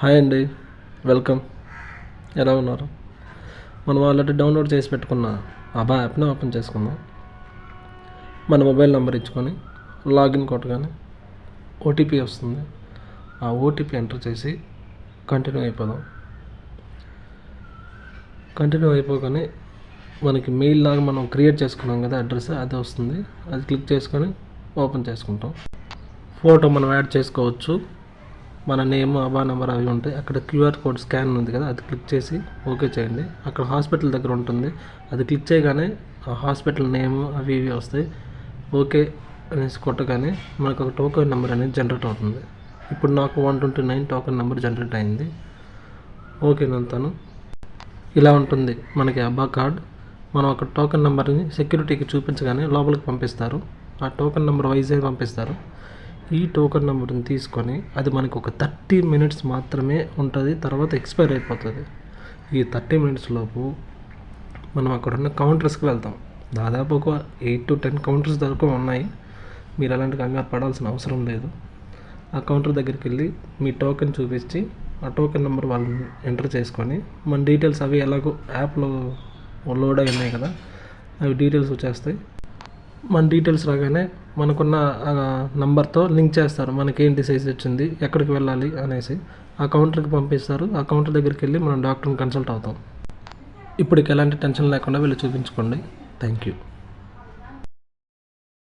Hi అండి, welcome. ఎలా ఉన్నారు? మనం ఆల్రెడీ డౌన్లోడ్ చేసి పెట్టుకున్న ABHA యాప్ని ఓపెన్ చేసుకుందాం. మన మొబైల్ నెంబర్ ఇచ్చుకొని లాగిన్ కొట్టగానే ఓటీపీ వస్తుంది. ఆ ఓటీపీ ఎంటర్ చేసి కంటిన్యూ అయిపోదాం. కంటిన్యూ అయిపోగానే మనకి మెయిల్ లాగా మనం క్రియేట్ చేసుకున్నాం కదా అడ్రస్, అది వస్తుంది. అది క్లిక్ చేసుకొని ఓపెన్ చేసుకుంటాం. ఫోటో మనం యాడ్ చేసుకోవచ్చు. మన నేమ్, ABHA నెంబర్ అవి ఉంటాయి. అక్కడ క్యూఆర్ కోడ్ స్కాన్ ఉంది కదా, అది క్లిక్ చేసి ఓకే చేయండి. అక్కడ హాస్పిటల్ దగ్గర ఉంటుంది, అది క్లిక్ చేయగానే ఆ హాస్పిటల్ నేమ్ అవి ఇవి వస్తాయి. ఓకే అనేసి కొట్టగానే మనకు ఒక టోకెన్ నెంబర్ అనేది జనరేట్ అవుతుంది. ఇప్పుడు నాకు 129 టోకెన్ నెంబర్ జనరేట్ అయింది. ఓకే నంతాను. ఇలా ఉంటుంది మనకి ABHA కార్డ్. మనం ఒక టోకెన్ నెంబర్ని సెక్యూరిటీకి చూపించగానే లోపలికి పంపిస్తారు. ఆ టోకెన్ నెంబర్ వైజే పంపిస్తారు. ఈ టోకెన్ నెంబర్ని తీసుకొని అది మనకు ఒక 30 minutes మాత్రమే ఉంటుంది, తర్వాత ఎక్స్పైర్ అయిపోతుంది. ఈ 30 minutes లోపు మనం అక్కడ ఉన్న కౌంటర్స్కి వెళ్తాం. దాదాపు ఒక 8 to 10 కౌంటర్స్ దాకా ఉన్నాయి. మీరు అలాంటి కంగారు పడాల్సిన అవసరం లేదు. ఆ కౌంటర్ దగ్గరికి వెళ్ళి మీ టోకెన్ చూపించి ఆ టోకెన్ నెంబర్ వాళ్ళని ఎంటర్ చేసుకొని మన డీటెయిల్స్ అవి ఎలాగో యాప్లో లోడ్ అయి ఉన్నాయి కదా, అవి డీటెయిల్స్ వచ్చేస్తాయి. మన డీటెయిల్స్ రాగానే మనకున్న నంబర్తో లింక్ చేస్తారు. మనకేంటి సైజ్ వచ్చింది, ఎక్కడికి వెళ్ళాలి అనేసి ఆ కౌంటర్కి పంపిస్తారు. ఆ కౌంటర్ దగ్గరికి వెళ్ళి మనం డాక్టర్ని కన్సల్ట్ అవుతాం. ఇప్పటికి ఎలాంటి టెన్షన్ లేకుండా వెళ్ళి చూపించుకోండి. Thank you.